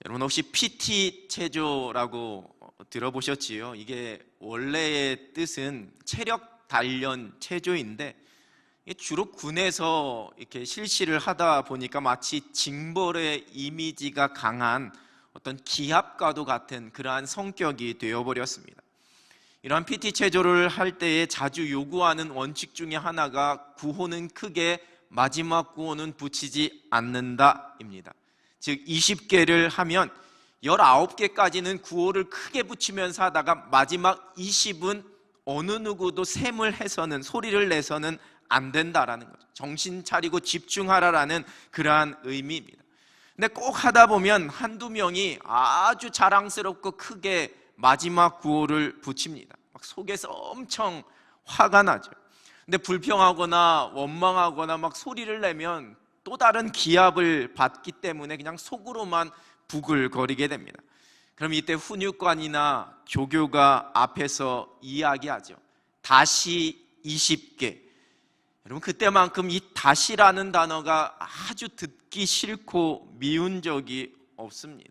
여러분 혹시 PT 체조라고 들어보셨지요? 이게 원래의 뜻은 체력 단련 체조인데 주로 군에서 이렇게 실시를 하다 보니까 마치 징벌의 이미지가 강한 어떤 기합과도 같은 그러한 성격이 되어버렸습니다. 이러한 PT 체조를 할 때에 자주 요구하는 원칙 중에 하나가 구호는 크게 마지막 구호는 붙이지 않는다입니다. 즉 20개를 하면 19개까지는 구호를 크게 붙이면서 하다가 마지막 20은 어느 누구도 샘을 해서는 소리를 내서는 안 된다라는 거죠. 정신 차리고 집중하라라는 그러한 의미입니다. 근데 꼭 하다 보면 한두 명이 아주 자랑스럽고 크게 마지막 구호를 붙입니다. 막 속에서 엄청 화가 나죠. 근데 불평하거나 원망하거나 막 소리를 내면 또 다른 기합을 받기 때문에 그냥 속으로만 부글거리게 됩니다. 그럼 이때 훈육관이나 조교가 앞에서 이야기하죠. 다시 20개. 여러분 그때만큼 이 다시라는 단어가 아주 듣기 싫고 미운 적이 없습니다.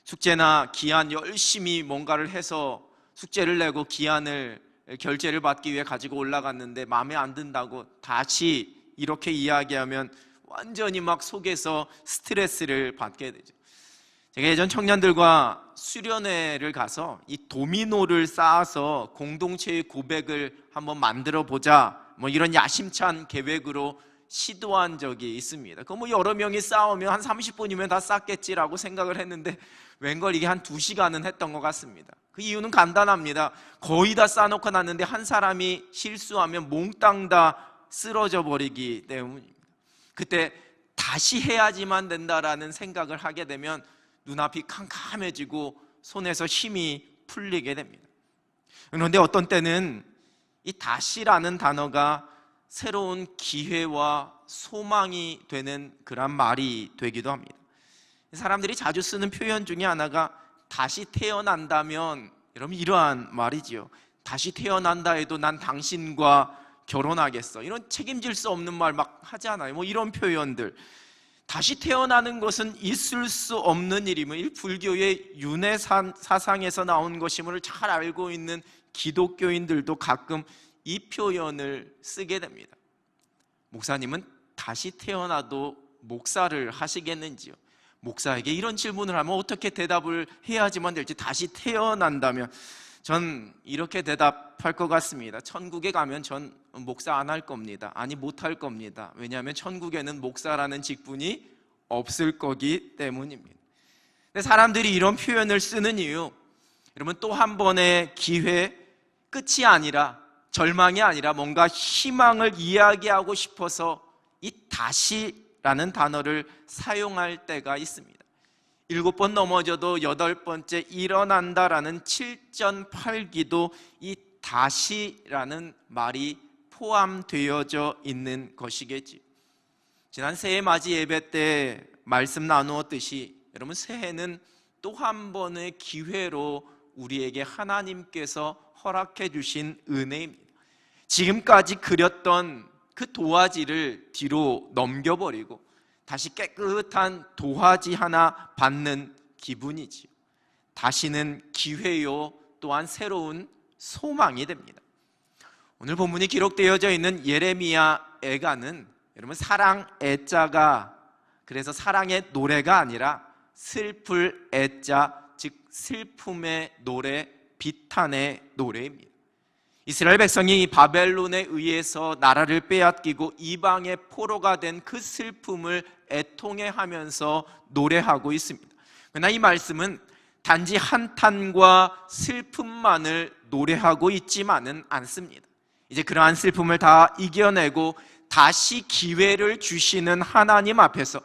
숙제나 기한 열심히 뭔가를 해서 숙제를 내고 기한을 결제를 받기 위해 가지고 올라갔는데 마음에 안 든다고 다시 이렇게 이야기하면 완전히 막 속에서 스트레스를 받게 되죠. 제가 예전 청년들과 수련회를 가서 이 도미노를 쌓아서 공동체의 고백을 한번 만들어 보자 뭐 이런 야심찬 계획으로 시도한 적이 있습니다. 그 뭐 여러 명이 싸우면 한 30분이면 다 쌓겠지라고 생각을 했는데 웬걸 이게 한 2시간은 했던 것 같습니다. 그 이유는 간단합니다. 거의 다 쌓아놓고 났는데 한 사람이 실수하면 몽땅 다 쓰러져 버리기 때문입니다. 그때 다시 해야지만 된다라는 생각을 하게 되면 눈앞이 캄캄해지고 손에서 힘이 풀리게 됩니다. 그런데 어떤 때는 이 다시라는 단어가 새로운 기회와 소망이 되는 그런 말이 되기도 합니다. 사람들이 자주 쓰는 표현 중에 하나가 다시 태어난다면, 여러분 이러한 말이지요. 다시 태어난다 해도 난 당신과 결혼하겠어. 이런 책임질 수 없는 말 막 하잖아요. 뭐 이런 표현들. 다시 태어나는 것은 있을 수 없는 일임을 불교의 윤회 사상에서 나온 것임을 잘 알고 있는 기독교인들도 가끔 이 표현을 쓰게 됩니다. 목사님은 다시 태어나도 목사를 하시겠는지요? 목사에게 이런 질문을 하면 어떻게 대답을 해야지만 될지, 다시 태어난다면 전 이렇게 대답할 것 같습니다. 천국에 가면 전 목사 안 할 겁니다. 아니 못 할 겁니다. 왜냐하면 천국에는 목사라는 직분이 없을 거기 때문입니다. 근데 사람들이 이런 표현을 쓰는 이유, 여러분 또 한 번의 기회, 끝이 아니라, 절망이 아니라 뭔가 희망을 이야기하고 싶어서 이 다시라는 단어를 사용할 때가 있습니다. 7번 넘어져도 8번째 일어난다라는 7전8기도 이 다시라는 말이 포함되어져 있는 것이겠지. 지난 새해 맞이 예배 때 말씀 나누었듯이 여러분 새해는 또 한 번의 기회로 우리에게 하나님께서 허락해 주신 은혜입니다. 지금까지 그렸던 그 도화지를 뒤로 넘겨버리고 다시 깨끗한 도화지 하나 받는 기분이지요. 다시는 기회요, 또한 새로운 소망이 됩니다. 오늘 본문이 기록되어져 있는 예레미야 애가는 여러분 사랑 애자가, 그래서 사랑의 노래가 아니라 슬플 애자, 즉 슬픔의 노래, 비탄의 노래입니다. 이스라엘 백성이 바벨론에 의해서 나라를 빼앗기고 이방의 포로가 된 그 슬픔을 애통해하면서 노래하고 있습니다. 그러나 이 말씀은 단지 한탄과 슬픔만을 노래하고 있지만은 않습니다. 이제 그러한 슬픔을 다 이겨내고 다시 기회를 주시는 하나님 앞에서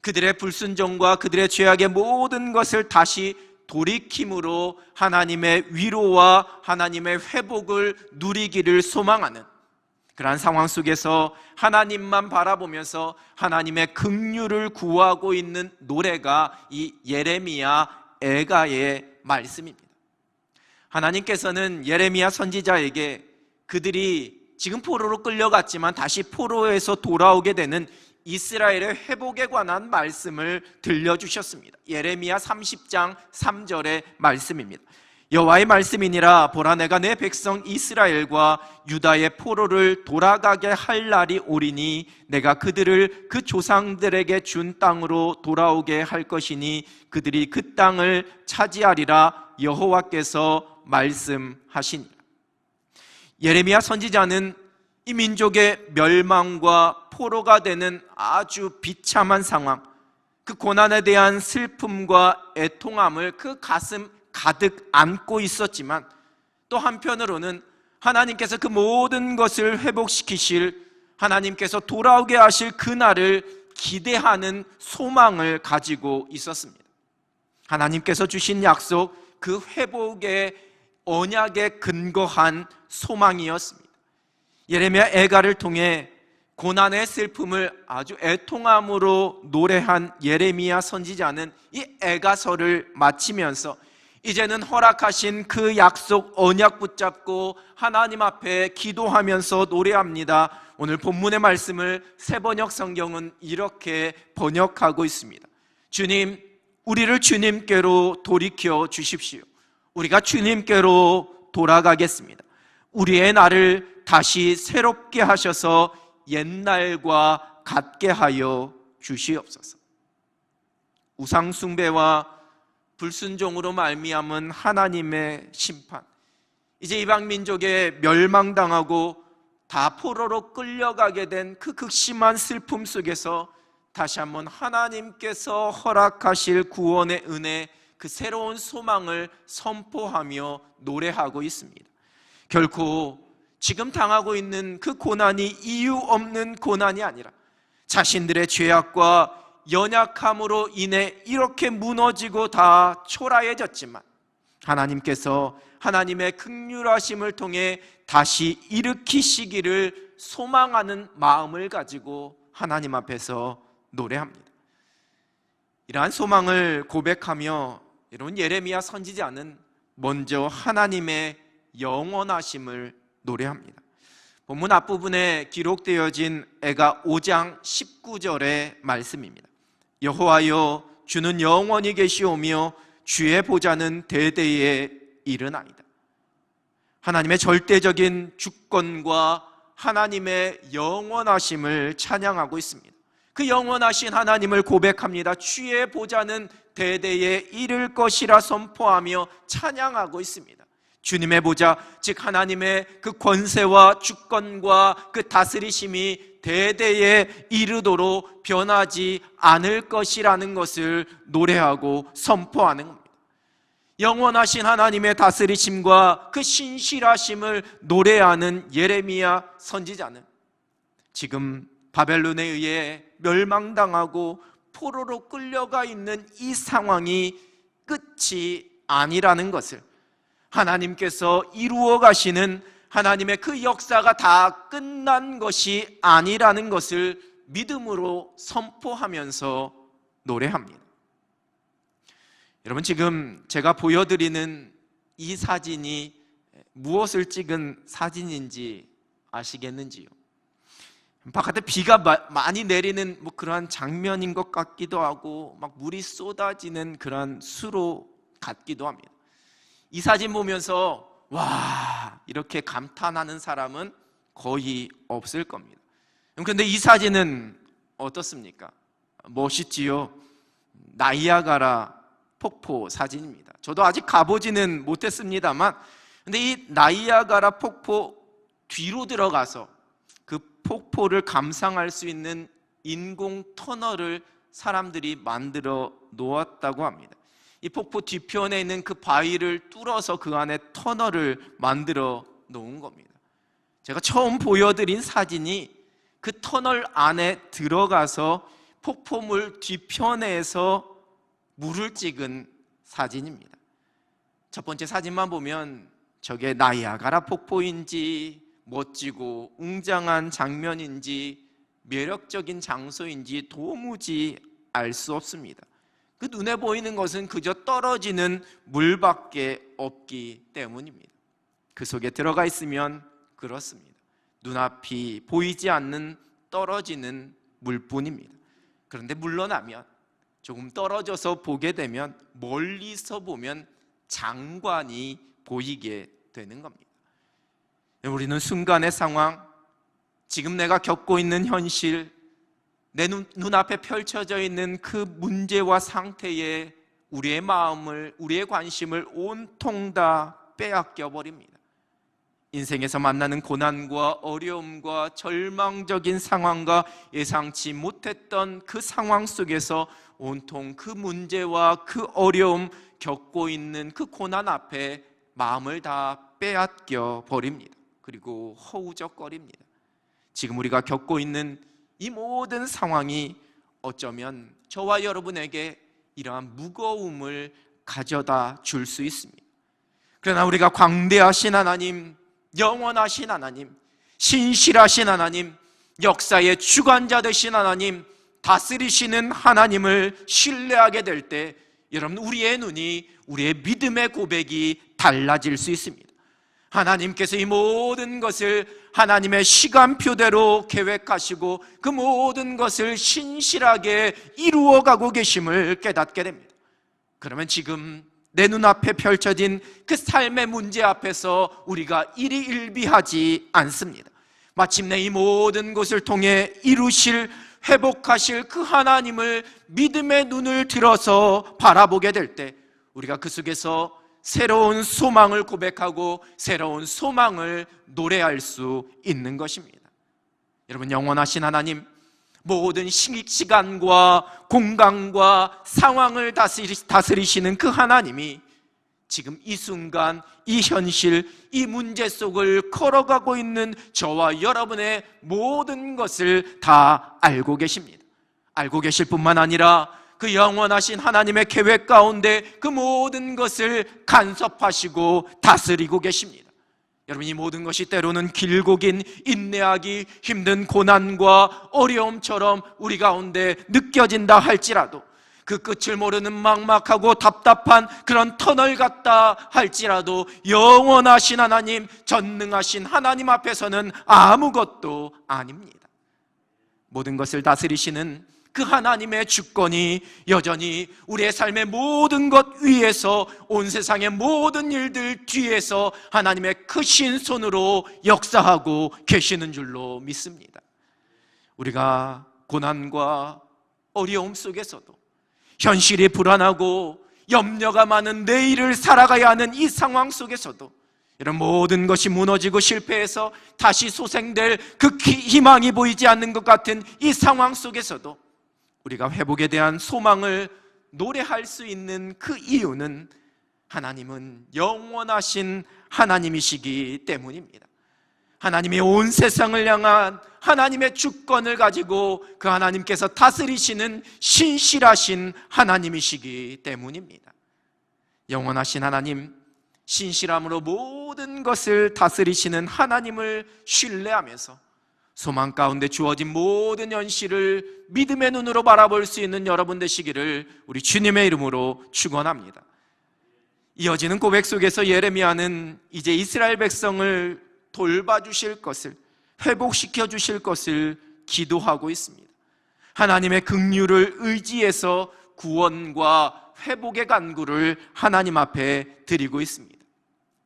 그들의 불순종과 그들의 죄악의 모든 것을 다시 돌이킴으로 하나님의 위로와 하나님의 회복을 누리기를 소망하는 그러한 상황 속에서 하나님만 바라보면서 하나님의 긍휼을 구하고 있는 노래가 이 예레미야 애가의 말씀입니다. 하나님께서는 예레미야 선지자에게 그들이 지금 포로로 끌려갔지만 다시 포로에서 돌아오게 되는 이스라엘의 회복에 관한 말씀을 들려주셨습니다. 예레미야 30장 3절의 말씀입니다. 여호와의 말씀이니라. 보라, 내가 내 백성 이스라엘과 유다의 포로를 돌아가게 할 날이 오리니 내가 그들을 그 조상들에게 준 땅으로 돌아오게 할 것이니 그들이 그 땅을 차지하리라. 여호와께서 말씀하시니라. 예레미야 선지자는 이 민족의 멸망과 포로가 되는 아주 비참한 상황, 그 고난에 대한 슬픔과 애통함을 그 가슴 가득 안고 있었지만, 또 한편으로는 하나님께서 그 모든 것을 회복시키실, 하나님께서 돌아오게 하실 그날을 기대하는 소망을 가지고 있었습니다. 하나님께서 주신 약속, 그 회복의 언약에 근거한 소망이었습니다. 예레미야 애가를 통해 고난의 슬픔을 아주 애통함으로 노래한 예레미야 선지자는 이 애가서를 마치면서 이제는 허락하신 그 약속 언약 붙잡고 하나님 앞에 기도하면서 노래합니다. 오늘 본문의 말씀을 새번역 성경은 이렇게 번역하고 있습니다. 주님, 우리를 주님께로 돌이켜 주십시오. 우리가 주님께로 돌아가겠습니다. 우리의 날을 다시 새롭게 하셔서 옛날과 같게 하여 주시옵소서. 우상 숭배와 불순종으로 말미암은 하나님의 심판, 이제 이방 민족에 멸망당하고 다 포로로 끌려가게 된 그 극심한 슬픔 속에서 다시 한번 하나님께서 허락하실 구원의 은혜, 그 새로운 소망을 선포하며 노래하고 있습니다. 결코 지금 당하고 있는 그 고난이 이유 없는 고난이 아니라 자신들의 죄악과 연약함으로 인해 이렇게 무너지고 다 초라해졌지만 하나님께서 하나님의 긍휼하심을 통해 다시 일으키시기를 소망하는 마음을 가지고 하나님 앞에서 노래합니다. 이러한 소망을 고백하며 여러분, 예레미야 선지자는 먼저 하나님의 영원하심을 노래합니다. 본문 앞부분에 기록되어진 애가 5장 19절의 말씀입니다. 여호와여, 주는 영원히 계시오며 주의 보좌는 대대에 이르나이다. 하나님의 절대적인 주권과 하나님의 영원하심을 찬양하고 있습니다. 그 영원하신 하나님을 고백합니다. 주의 보좌는 대대에 이를 것이라 선포하며 찬양하고 있습니다. 주님의 보좌, 즉 하나님의 그 권세와 주권과 그 다스리심이 대대에 이르도록 변하지 않을 것이라는 것을 노래하고 선포하는 겁니다. 영원하신 하나님의 다스리심과 그 신실하심을 노래하는 예레미야 선지자는 지금 바벨론에 의해 멸망당하고 포로로 끌려가 있는 이 상황이 끝이 아니라는 것을, 하나님께서 이루어 가시는 하나님의 그 역사가 다 끝난 것이 아니라는 것을 믿음으로 선포하면서 노래합니다. 여러분, 지금 제가 보여드리는 이 사진이 무엇을 찍은 사진인지 아시겠는지요? 바깥에 비가 많이 내리는 그러한 장면인 것 같기도 하고 막 물이 쏟아지는 그러한 수로 같기도 합니다. 이 사진 보면서 와, 이렇게 감탄하는 사람은 거의 없을 겁니다. 그런데 이 사진은 어떻습니까? 멋있지요? 나이아가라 폭포 사진입니다. 저도 아직 가보지는 못했습니다만, 근데 이 나이아가라 폭포 뒤로 들어가서 그 폭포를 감상할 수 있는 인공 터널을 사람들이 만들어 놓았다고 합니다. 이 폭포 뒤편에 있는 그 바위를 뚫어서 그 안에 터널을 만들어 놓은 겁니다. 제가 처음 보여드린 사진이 그 터널 안에 들어가서 폭포물 뒤편에서 물을 찍은 사진입니다. 첫 번째 사진만 보면 저게 나이아가라 폭포인지 멋지고 웅장한 장면인지 매력적인 장소인지 도무지 알 수 없습니다. 그 눈에 보이는 것은 그저 떨어지는 물밖에 없기 때문입니다. 그 속에 들어가 있으면 그렇습니다. 눈앞이 보이지 않는 떨어지는 물뿐입니다. 그런데 물러나면, 조금 떨어져서 보게 되면, 멀리서 보면 장관이 보이게 되는 겁니다. 우리는 순간의 상황, 지금 내가 겪고 있는 현실, 내 눈앞에 펼쳐져 있는 그 문제와 상태에 우리의 마음을, 우리의 관심을 온통 다 빼앗겨 버립니다. 인생에서 만나는 고난과 어려움과 절망적인 상황과 예상치 못했던 그 상황 속에서 온통 그 문제와 그 어려움, 겪고 있는 그 고난 앞에 마음을 다 빼앗겨 버립니다. 그리고 허우적거립니다. 지금 우리가 겪고 있는 이 모든 상황이 어쩌면 저와 여러분에게 이러한 무거움을 가져다 줄 수 있습니다. 그러나 우리가 광대하신 하나님, 영원하신 하나님, 신실하신 하나님, 역사의 주관자 되신 하나님, 다스리시는 하나님을 신뢰하게 될 때 여러분, 우리의 눈이, 우리의 믿음의 고백이 달라질 수 있습니다. 하나님께서 이 모든 것을 하나님의 시간표대로 계획하시고 그 모든 것을 신실하게 이루어가고 계심을 깨닫게 됩니다. 그러면 지금 내 눈앞에 펼쳐진 그 삶의 문제 앞에서 우리가 일희일비하지 않습니다. 마침내 이 모든 것을 통해 이루실, 회복하실 그 하나님을 믿음의 눈을 들어서 바라보게 될 때 우리가 그 속에서 새로운 소망을 고백하고 새로운 소망을 노래할 수 있는 것입니다. 여러분, 영원하신 하나님, 모든 시간과 공간과 상황을 다스리시는 그 하나님이 지금 이 순간, 이 현실, 이 문제 속을 걸어가고 있는 저와 여러분의 모든 것을 다 알고 계십니다. 알고 계실 뿐만 아니라 그 영원하신 하나님의 계획 가운데 그 모든 것을 간섭하시고 다스리고 계십니다. 여러분, 이 모든 것이 때로는 길고 긴 인내하기 힘든 고난과 어려움처럼 우리 가운데 느껴진다 할지라도, 그 끝을 모르는 막막하고 답답한 그런 터널 같다 할지라도 영원하신 하나님, 전능하신 하나님 앞에서는 아무것도 아닙니다. 모든 것을 다스리시는 그 하나님의 주권이 여전히 우리의 삶의 모든 것 위에서, 온 세상의 모든 일들 뒤에서 하나님의 크신 손으로 역사하고 계시는 줄로 믿습니다. 우리가 고난과 어려움 속에서도, 현실이 불안하고 염려가 많은 내일을 살아가야 하는 이 상황 속에서도, 이런 모든 것이 무너지고 실패해서 다시 소생될 그 희망이 보이지 않는 것 같은 이 상황 속에서도 우리가 회복에 대한 소망을 노래할 수 있는 그 이유는 하나님은 영원하신 하나님이시기 때문입니다. 하나님이 온 세상을 향한 하나님의 주권을 가지고 그 하나님께서 다스리시는 신실하신 하나님이시기 때문입니다. 영원하신 하나님, 신실함으로 모든 것을 다스리시는 하나님을 신뢰하면서 소망 가운데 주어진 모든 현실을 믿음의 눈으로 바라볼 수 있는 여러분 되시기를 우리 주님의 이름으로 축원합니다. 이어지는 고백 속에서 예레미야는 이제 이스라엘 백성을 돌봐주실 것을, 회복시켜 주실 것을 기도하고 있습니다. 하나님의 긍휼을 의지해서 구원과 회복의 간구를 하나님 앞에 드리고 있습니다.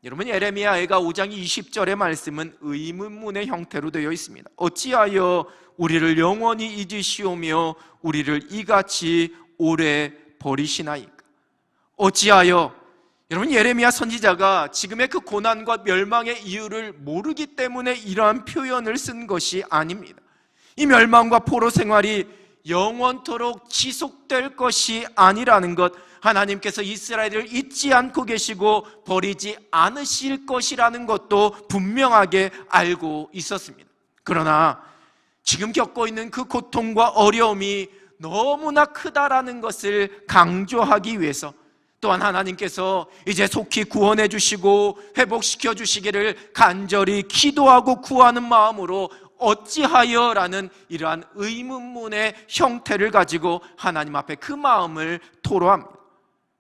여러분, 예레미야가 5장 20절의 말씀은 의문문의 형태로 되어 있습니다. 어찌하여 우리를 영원히 잊으시오며 우리를 이같이 오래 버리시나이까? 어찌하여, 여러분, 예레미야 선지자가 지금의 그 고난과 멸망의 이유를 모르기 때문에 이러한 표현을 쓴 것이 아닙니다. 이 멸망과 포로 생활이 영원토록 지속될 것이 아니라는 것, 하나님께서 이스라엘을 잊지 않고 계시고 버리지 않으실 것이라는 것도 분명하게 알고 있었습니다. 그러나 지금 겪고 있는 그 고통과 어려움이 너무나 크다라는 것을 강조하기 위해서, 또한 하나님께서 이제 속히 구원해 주시고 회복시켜 주시기를 간절히 기도하고 구하는 마음으로 어찌하여 라는 이러한 의문문의 형태를 가지고 하나님 앞에 그 마음을 토로합니다.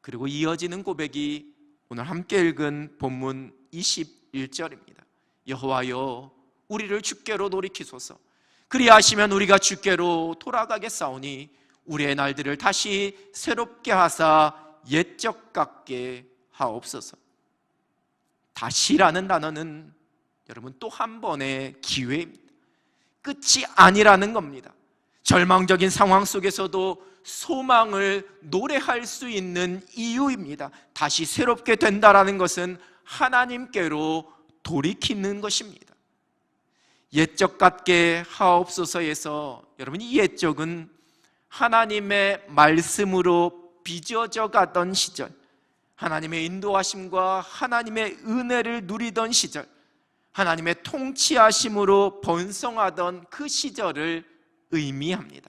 그리고 이어지는 고백이 오늘 함께 읽은 본문 21절입니다. 여호와여, 우리를 주께로 돌이키소서. 그리하시면 우리가 주께로 돌아가겠사오니 우리의 날들을 다시 새롭게 하사 옛적 같게 하옵소서. 다시라는 단어는 여러분 또 한 번의 기회입니다. 끝이 아니라는 겁니다. 절망적인 상황 속에서도 소망을 노래할 수 있는 이유입니다. 다시 새롭게 된다라는 것은 하나님께로 돌이키는 것입니다. 옛적 같게 하옵소서에서 여러분, 이 옛적은 하나님의 말씀으로 빚어져 가던 시절, 하나님의 인도하심과 하나님의 은혜를 누리던 시절, 하나님의 통치하심으로 번성하던 그 시절을 의미합니다.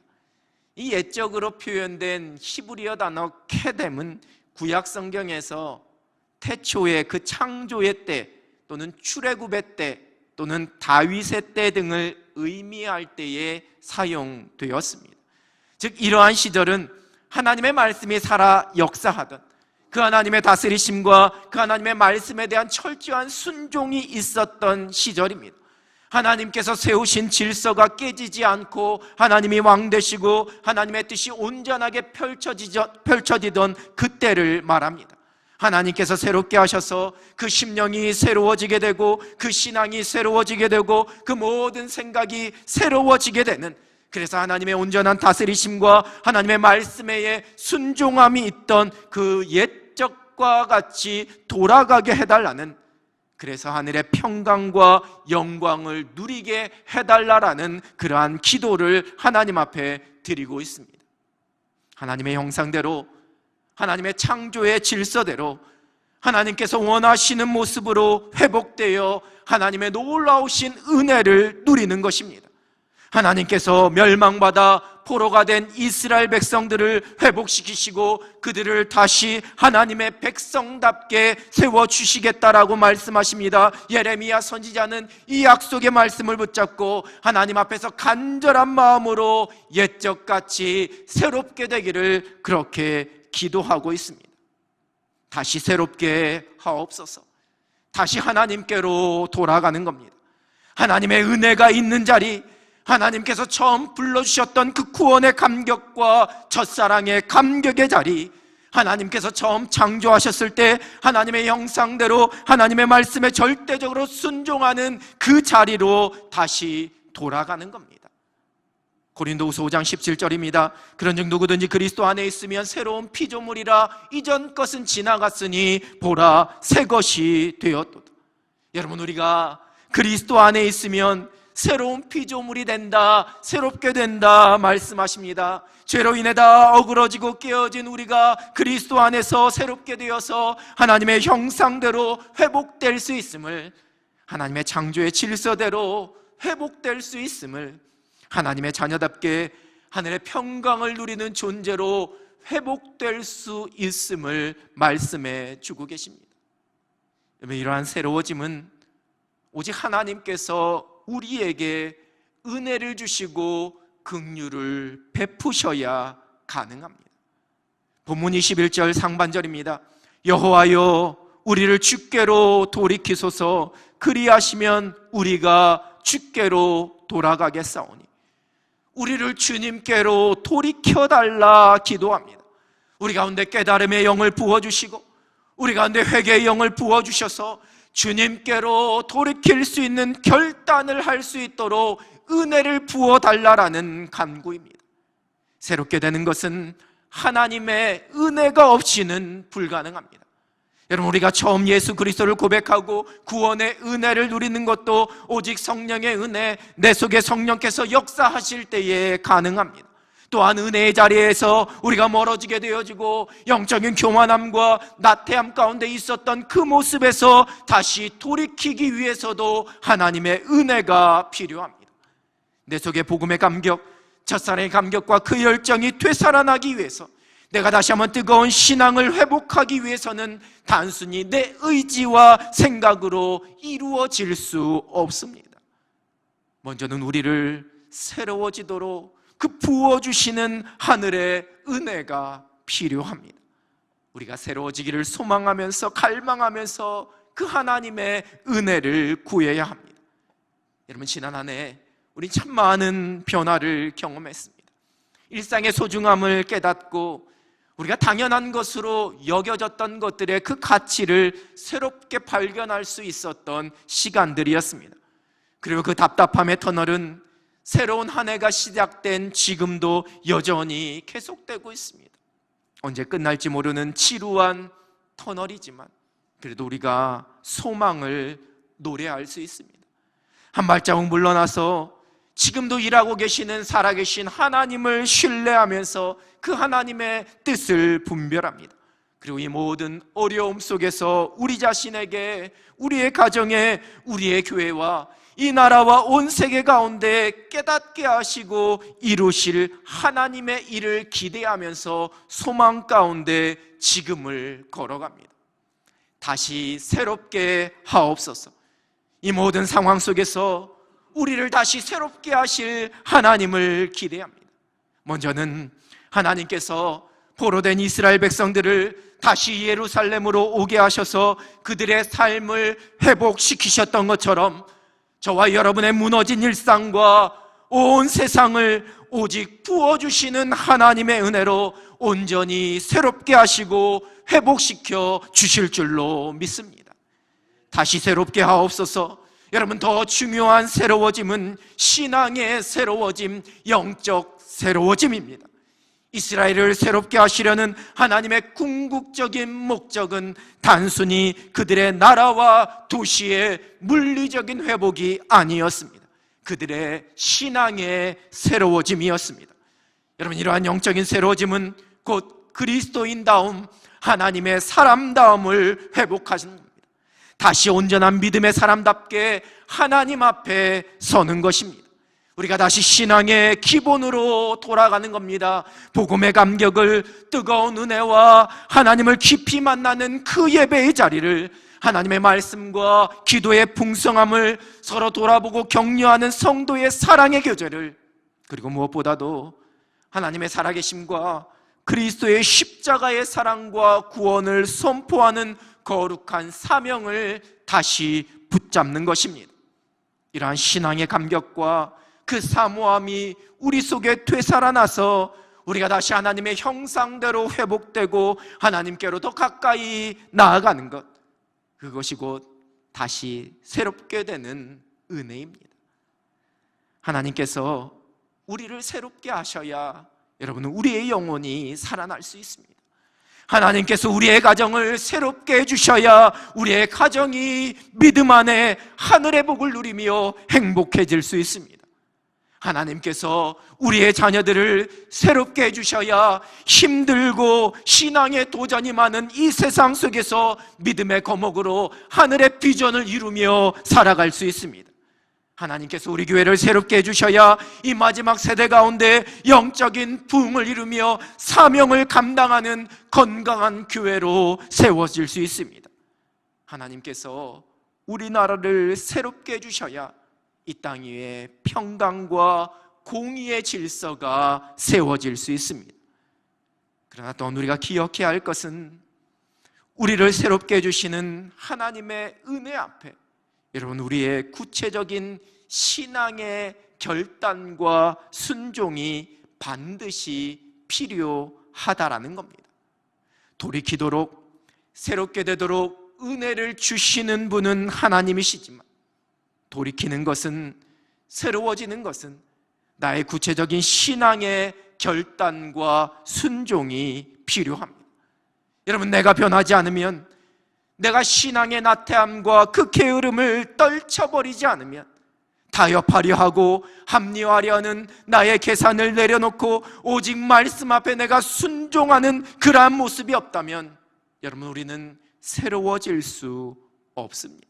이 옛적으로 표현된 히브리어 단어 케뎀은 구약 성경에서 태초의 그 창조의 때 또는 출애굽의 때 또는 다윗의 때 등을 의미할 때에 사용되었습니다. 즉 이러한 시절은 하나님의 말씀이 살아 역사하던 그 하나님의 다스리심과 그 하나님의 말씀에 대한 철저한 순종이 있었던 시절입니다. 하나님께서 세우신 질서가 깨지지 않고 하나님이 왕 되시고 하나님의 뜻이 온전하게 펼쳐지던 그때를 말합니다. 하나님께서 새롭게 하셔서 그 심령이 새로워지게 되고 그 신앙이 새로워지게 되고 그 모든 생각이 새로워지게 되는, 그래서 하나님의 온전한 다스리심과 하나님의 말씀에 순종함이 있던 그 옛적과 같이 돌아가게 해달라는, 그래서 하늘의 평강과 영광을 누리게 해달라라는 그러한 기도를 하나님 앞에 드리고 있습니다. 하나님의 형상대로, 하나님의 창조의 질서대로 하나님께서 원하시는 모습으로 회복되어 하나님의 놀라우신 은혜를 누리는 것입니다. 하나님께서 멸망받아 포로가 된 이스라엘 백성들을 회복시키시고 그들을 다시 하나님의 백성답게 세워주시겠다라고 말씀하십니다. 예레미야 선지자는 이 약속의 말씀을 붙잡고 하나님 앞에서 간절한 마음으로 옛적같이 새롭게 되기를 그렇게 기도하고 있습니다. 다시 새롭게 하옵소서. 다시 하나님께로 돌아가는 겁니다. 하나님의 은혜가 있는 자리, 하나님께서 처음 불러주셨던 그 구원의 감격과 첫사랑의 감격의 자리, 하나님께서 처음 창조하셨을 때 하나님의 형상대로 하나님의 말씀에 절대적으로 순종하는 그 자리로 다시 돌아가는 겁니다. 고린도후서 5장 17절입니다. 그런즉 누구든지 그리스도 안에 있으면 새로운 피조물이라, 이전 것은 지나갔으니 보라 새 것이 되었도다. 여러분, 우리가 그리스도 안에 있으면 새로운 피조물이 된다, 새롭게 된다 말씀하십니다. 죄로 인해 다 어그러지고 깨어진 우리가 그리스도 안에서 새롭게 되어서 하나님의 형상대로 회복될 수 있음을, 하나님의 창조의 질서대로 회복될 수 있음을, 하나님의 자녀답게 하늘의 평강을 누리는 존재로 회복될 수 있음을 말씀해 주고 계십니다. 이러한 새로워짐은 오직 하나님께서 우리에게 은혜를 주시고 긍휼을 베푸셔야 가능합니다. 본문 21절 상반절입니다. 여호와여 우리를 주께로 돌이키소서, 그리하시면 우리가 주께로 돌아가겠사오니. 우리를 주님께로 돌이켜달라 기도합니다. 우리 가운데 깨달음의 영을 부어주시고 우리 가운데 회개의 영을 부어주셔서 주님께로 돌이킬 수 있는 결단을 할 수 있도록 은혜를 부어달라라는 간구입니다. 새롭게 되는 것은 하나님의 은혜가 없이는 불가능합니다. 여러분, 우리가 처음 예수 그리스도를 고백하고 구원의 은혜를 누리는 것도 오직 성령의 은혜, 내 속에 성령께서 역사하실 때에 가능합니다. 또한 은혜의 자리에서 우리가 멀어지게 되어지고 영적인 교만함과 나태함 가운데 있었던 그 모습에서 다시 돌이키기 위해서도 하나님의 은혜가 필요합니다. 내 속에 복음의 감격, 첫사랑의 감격과 그 열정이 되살아나기 위해서, 내가 다시 한번 뜨거운 신앙을 회복하기 위해서는 단순히 내 의지와 생각으로 이루어질 수 없습니다. 먼저는 우리를 새로워지도록 그 부어주시는 하늘의 은혜가 필요합니다. 우리가 새로워지기를 소망하면서 갈망하면서 그 하나님의 은혜를 구해야 합니다. 여러분, 지난 한 해 우리 참 많은 변화를 경험했습니다. 일상의 소중함을 깨닫고 우리가 당연한 것으로 여겨졌던 것들의 그 가치를 새롭게 발견할 수 있었던 시간들이었습니다. 그리고 그 답답함의 터널은 새로운 한 해가 시작된 지금도 여전히 계속되고 있습니다. 언제 끝날지 모르는 지루한 터널이지만 그래도 우리가 소망을 노래할 수 있습니다. 한 발자국 물러나서 지금도 일하고 계시는 살아계신 하나님을 신뢰하면서 그 하나님의 뜻을 분별합니다. 그리고 이 모든 어려움 속에서 우리 자신에게, 우리의 가정에, 우리의 교회와 이 나라와 온 세계 가운데 깨닫게 하시고 이루실 하나님의 일을 기대하면서 소망 가운데 지금을 걸어갑니다. 다시 새롭게 하옵소서. 이 모든 상황 속에서 우리를 다시 새롭게 하실 하나님을 기대합니다. 먼저는 하나님께서 포로된 이스라엘 백성들을 다시 예루살렘으로 오게 하셔서 그들의 삶을 회복시키셨던 것처럼 저와 여러분의 무너진 일상과 온 세상을 오직 부어주시는 하나님의 은혜로 온전히 새롭게 하시고 회복시켜 주실 줄로 믿습니다. 다시 새롭게 하옵소서. 여러분, 더 중요한 새로워짐은 신앙의 새로워짐, 영적 새로워짐입니다. 이스라엘을 새롭게 하시려는 하나님의 궁극적인 목적은 단순히 그들의 나라와 도시의 물리적인 회복이 아니었습니다. 그들의 신앙의 새로워짐이었습니다. 여러분, 이러한 영적인 새로워짐은 곧 그리스도인다움, 하나님의 사람다움을 회복하시는 겁니다. 다시 온전한 믿음의 사람답게 하나님 앞에 서는 것입니다. 우리가 다시 신앙의 기본으로 돌아가는 겁니다. 복음의 감격을, 뜨거운 은혜와 하나님을 깊이 만나는 그 예배의 자리를, 하나님의 말씀과 기도의 풍성함을, 서로 돌아보고 격려하는 성도의 사랑의 교제를, 그리고 무엇보다도 하나님의 살아계심과 그리스도의 십자가의 사랑과 구원을 선포하는 거룩한 사명을 다시 붙잡는 것입니다. 이러한 신앙의 감격과 그 사모함이 우리 속에 되살아나서 우리가 다시 하나님의 형상대로 회복되고 하나님께로 더 가까이 나아가는 것, 그것이 곧 다시 새롭게 되는 은혜입니다. 하나님께서 우리를 새롭게 하셔야 여러분은 우리의 영혼이 살아날 수 있습니다. 하나님께서 우리의 가정을 새롭게 해주셔야 우리의 가정이 믿음 안에 하늘의 복을 누리며 행복해질 수 있습니다. 하나님께서 우리의 자녀들을 새롭게 해주셔야 힘들고 신앙의 도전이 많은 이 세상 속에서 믿음의 거목으로 하늘의 비전을 이루며 살아갈 수 있습니다. 하나님께서 우리 교회를 새롭게 해주셔야 이 마지막 세대 가운데 영적인 부흥을 이루며 사명을 감당하는 건강한 교회로 세워질 수 있습니다. 하나님께서 우리나라를 새롭게 해주셔야 이 땅 위에 평강과 공의의 질서가 세워질 수 있습니다. 그러나 또 우리가 기억해야 할 것은 우리를 새롭게 해주시는 하나님의 은혜 앞에 여러분, 우리의 구체적인 신앙의 결단과 순종이 반드시 필요하다라는 겁니다. 돌이키도록, 새롭게 되도록 은혜를 주시는 분은 하나님이시지만 돌이키는 것은, 새로워지는 것은 나의 구체적인 신앙의 결단과 순종이 필요합니다. 여러분, 내가 변하지 않으면, 내가 신앙의 나태함과 그 게으름을 떨쳐버리지 않으면, 타협하려 하고 합리화하려 하는 나의 계산을 내려놓고 오직 말씀 앞에 내가 순종하는 그러한 모습이 없다면 여러분, 우리는 새로워질 수 없습니다.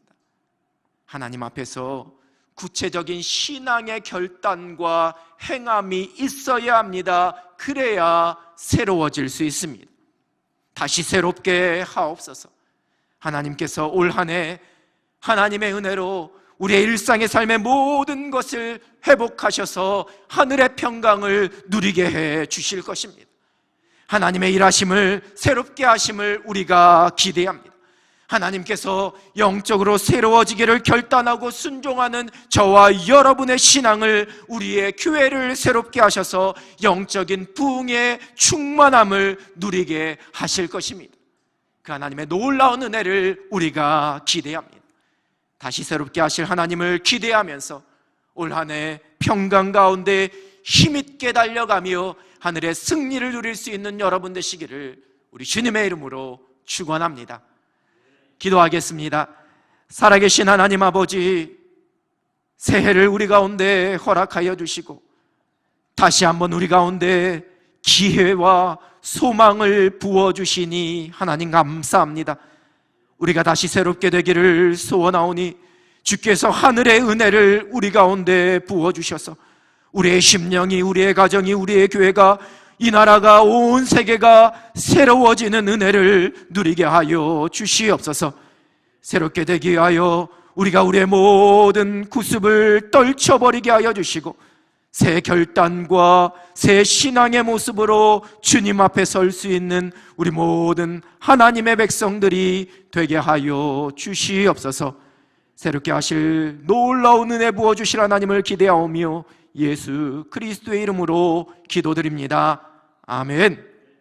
하나님 앞에서 구체적인 신앙의 결단과 행함이 있어야 합니다. 그래야 새로워질 수 있습니다. 다시 새롭게 하옵소서. 하나님께서 올 한 해 하나님의 은혜로 우리의 일상의 삶의 모든 것을 회복하셔서 하늘의 평강을 누리게 해 주실 것입니다. 하나님의 일하심을, 새롭게 하심을 우리가 기대합니다. 하나님께서 영적으로 새로워지기를 결단하고 순종하는 저와 여러분의 신앙을, 우리의 교회를 새롭게 하셔서 영적인 부흥의 충만함을 누리게 하실 것입니다. 그 하나님의 놀라운 은혜를 우리가 기대합니다. 다시 새롭게 하실 하나님을 기대하면서 올 한 해 평강 가운데 힘있게 달려가며 하늘의 승리를 누릴 수 있는 여러분 되시기를 우리 주님의 이름으로 축원합니다. 기도하겠습니다. 살아계신 하나님 아버지, 새해를 우리 가운데 허락하여 주시고 다시 한번 우리 가운데 기회와 소망을 부어주시니 하나님 감사합니다. 우리가 다시 새롭게 되기를 소원하오니 주께서 하늘의 은혜를 우리 가운데 부어주셔서 우리의 심령이, 우리의 가정이, 우리의 교회가, 이 나라가, 온 세계가 새로워지는 은혜를 누리게 하여 주시옵소서. 새롭게 되게 하여 우리가 우리의 모든 구습을 떨쳐버리게 하여 주시고 새 결단과 새 신앙의 모습으로 주님 앞에 설 수 있는 우리 모든 하나님의 백성들이 되게 하여 주시옵소서. 새롭게 하실 놀라운 은혜 부어주실 하나님을 기대하오며 예수 그리스도의 이름으로 기도드립니다. 아멘.